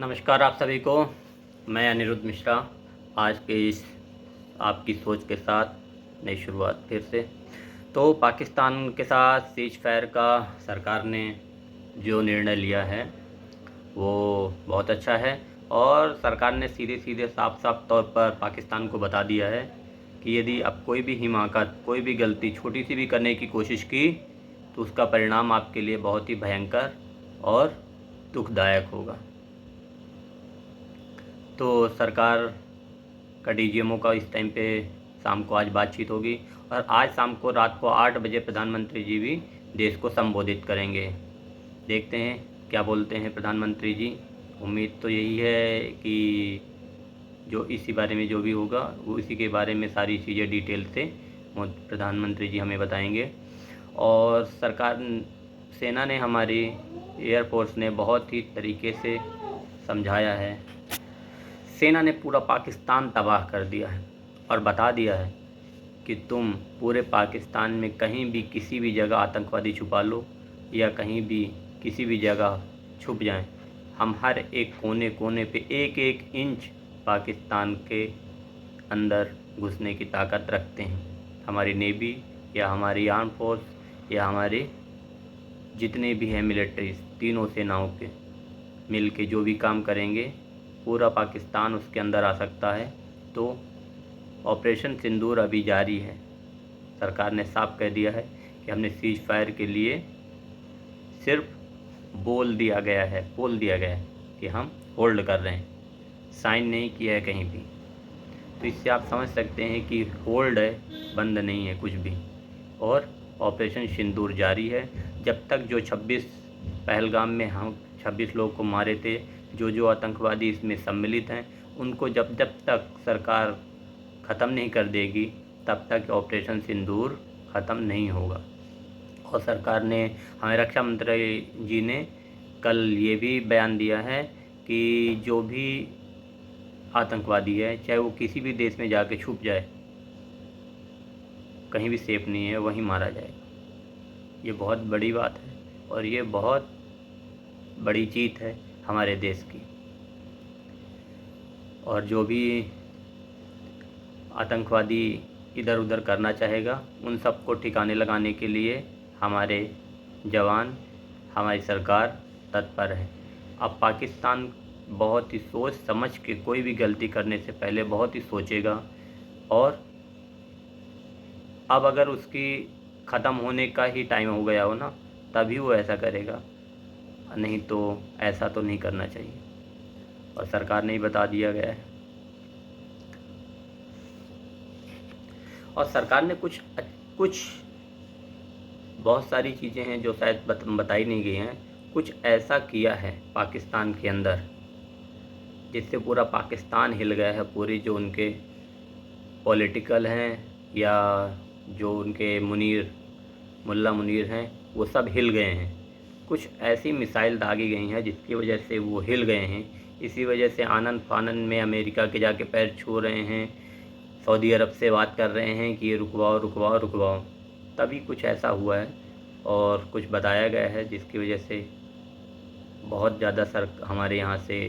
नमस्कार आप सभी को। मैं अनिरुद्ध मिश्रा आज के इस आपकी सोच के साथ नई शुरुआत फिर से। तो पाकिस्तान के साथ सीज फायर का सरकार ने जो निर्णय लिया है वो बहुत अच्छा है और सरकार ने सीधे सीधे साफ साफ तौर पर पाकिस्तान को बता दिया है कि यदि अब कोई भी हिमाकत, कोई भी गलती छोटी सी भी करने की कोशिश की तो उसका परिणाम आपके लिए बहुत ही भयंकर और दुखदायक होगा। तो सरकार का डीजीएमओ का इस टाइम पे शाम को आज बातचीत होगी और आज शाम को रात को 8 बजे प्रधानमंत्री जी भी देश को संबोधित करेंगे। देखते हैं क्या बोलते हैं प्रधानमंत्री जी। उम्मीद तो यही है कि जो इसी बारे में जो भी होगा वो इसी के बारे में सारी चीज़ें डिटेल से प्रधानमंत्री जी हमें बताएंगे। और सरकार, सेना ने, हमारी एयरफोर्स ने बहुत ही तरीके से समझाया है। सेना ने पूरा पाकिस्तान तबाह कर दिया है और बता दिया है कि तुम पूरे पाकिस्तान में कहीं भी किसी भी जगह आतंकवादी छुपा लो या कहीं भी किसी भी जगह छुप जाएं, हम हर एक कोने कोने पे एक एक इंच पाकिस्तान के अंदर घुसने की ताकत रखते हैं। हमारी नेवी या हमारी आर्म फोर्स या हमारे जितने भी हैं मिलिट्रीज, तीनों सेनाओं के मिल के जो भी काम करेंगे पूरा पाकिस्तान उसके अंदर आ सकता है। तो ऑपरेशन सिंदूर अभी जारी है। सरकार ने साफ कह दिया है कि हमने सीज फायर के लिए सिर्फ बोल दिया गया है कि हम होल्ड कर रहे हैं, साइन नहीं किया है कहीं भी। तो इससे आप समझ सकते हैं कि होल्ड है, बंद नहीं है कुछ भी। और ऑपरेशन सिंदूर जारी है जब तक जो 26 पहलगाम में हम 26 लोग को मारे थे, जो आतंकवादी इसमें सम्मिलित हैं, उनको जब तक सरकार ख़त्म नहीं कर देगी तब तक ऑपरेशन सिंदूर ख़त्म नहीं होगा। और सरकार ने, हमारे रक्षा मंत्री जी ने कल ये भी बयान दिया है कि जो भी आतंकवादी है, चाहे वो किसी भी देश में जाके छुप जाए, कहीं भी सेफ नहीं है, वहीं मारा जाएगा। ये बहुत बड़ी बात है और ये बहुत बड़ी जीत है हमारे देश की। और जो भी आतंकवादी इधर उधर करना चाहेगा उन सबको ठिकाने लगाने के लिए हमारे जवान, हमारी सरकार तत्पर है। अब पाकिस्तान बहुत ही सोच समझ के कोई भी गलती करने से पहले बहुत ही सोचेगा और अब अगर उसकी ख़त्म होने का ही टाइम हो गया हो ना, तभी वो ऐसा करेगा, नहीं तो ऐसा तो नहीं करना चाहिए। और सरकार ने ही बता दिया गया है। और सरकार ने कुछ बहुत सारी चीज़ें हैं जो शायद बताई नहीं गई हैं। कुछ ऐसा किया है पाकिस्तान के अंदर जिससे पूरा पाकिस्तान हिल गया है। पूरी जो उनके पॉलिटिकल हैं या जो उनके मुल्ला मुनीर हैं, वो सब हिल गए हैं। कुछ ऐसी मिसाइल दागी गई हैं जिसकी वजह से वो हिल गए हैं। इसी वजह से आनंद फानंद में अमेरिका के जाके पैर छू रहे हैं, सऊदी अरब से बात कर रहे हैं कि ये रुकवाओ। तभी कुछ ऐसा हुआ है और कुछ बताया गया है जिसकी वजह से बहुत ज़्यादा हमारे यहाँ से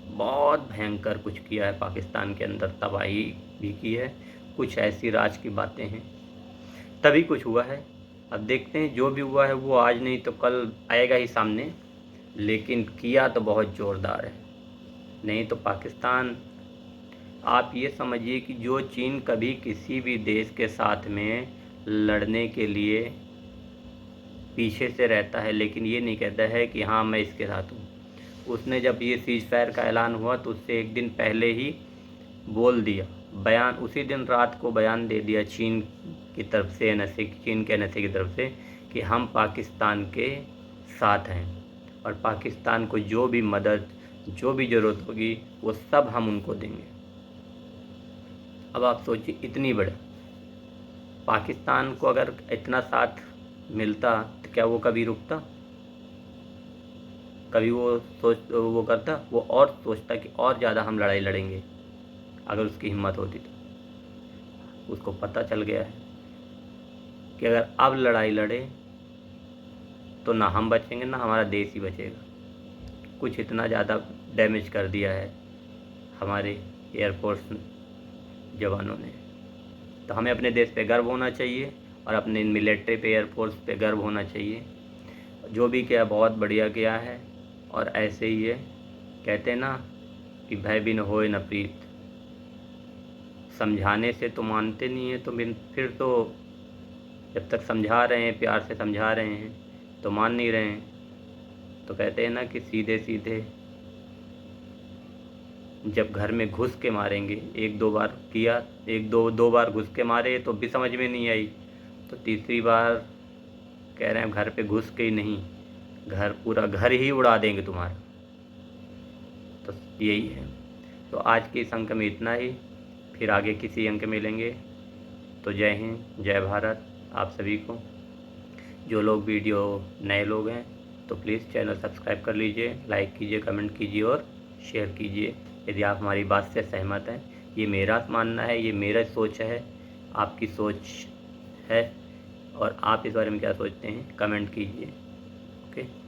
बहुत भयंकर कुछ किया है। पाकिस्तान के अंदर तबाही भी की है। कुछ ऐसी राज की बातें हैं, तभी कुछ हुआ है। अब देखते हैं, जो भी हुआ है वो आज नहीं तो कल आएगा ही सामने, लेकिन किया तो बहुत ज़ोरदार है। नहीं तो पाकिस्तान, आप ये समझिए कि जो चीन कभी किसी भी देश के साथ में लड़ने के लिए पीछे से रहता है लेकिन ये नहीं कहता है कि हाँ मैं इसके साथ हूँ, उसने जब ये सीज फायर का ऐलान हुआ तो उससे एक दिन पहले ही बोल दिया, बयान उसी दिन रात को बयान दे दिया चीन की तरफ से, चीन के एनएसए की तरफ से, कि हम पाकिस्तान के साथ हैं और पाकिस्तान को जो भी मदद, जो भी ज़रूरत होगी वो सब हम उनको देंगे। अब आप सोचिए, इतनी बड़े पाकिस्तान को अगर इतना साथ मिलता तो क्या वो कभी रुकता? कभी वो करता? वो और सोचता कि और ज़्यादा हम लड़ाई लड़ेंगे अगर उसकी हिम्मत होती तो। उसको पता चल गया है कि अगर अब लड़ाई लड़े तो ना हम बचेंगे ना हमारा देश ही बचेगा। कुछ इतना ज़्यादा डैमेज कर दिया है हमारे एयरफोर्स जवानों ने। तो हमें अपने देश पे गर्व होना चाहिए और अपने मिलिट्री पे, एयरफोर्स पे गर्व होना चाहिए। जो भी किया बहुत बढ़िया किया है। और ऐसे ही है, कहते हैं ना कि भय बिन होए न प्रीत। समझाने से तो मानते नहीं है, तो फिर तो जब तक समझा रहे हैं, प्यार से समझा रहे हैं, तो मान नहीं रहे हैं। तो कहते हैं ना कि सीधे सीधे जब घर में घुस के मारेंगे, एक दो बार किया, दो बार घुस के मारे तो भी समझ में नहीं आई, तो तीसरी बार कह रहे हैं घर पे घुस के ही नहीं, घर पूरा घर ही उड़ा देंगे तुम्हारा। तो यही है। तो आज के इस अंक में इतना ही, फिर आगे किसी अंक में मिलेंगे। तो जय हिंद, जय भारत आप सभी को। जो लोग वीडियो नए लोग हैं तो प्लीज़ चैनल सब्सक्राइब कर लीजिए, लाइक कीजिए, कमेंट कीजिए और शेयर कीजिए यदि आप हमारी बात से सहमत हैं। ये मेरा मानना है, ये मेरा सोच है, आपकी सोच है, और आप इस बारे में क्या सोचते हैं कमेंट कीजिए। ओके।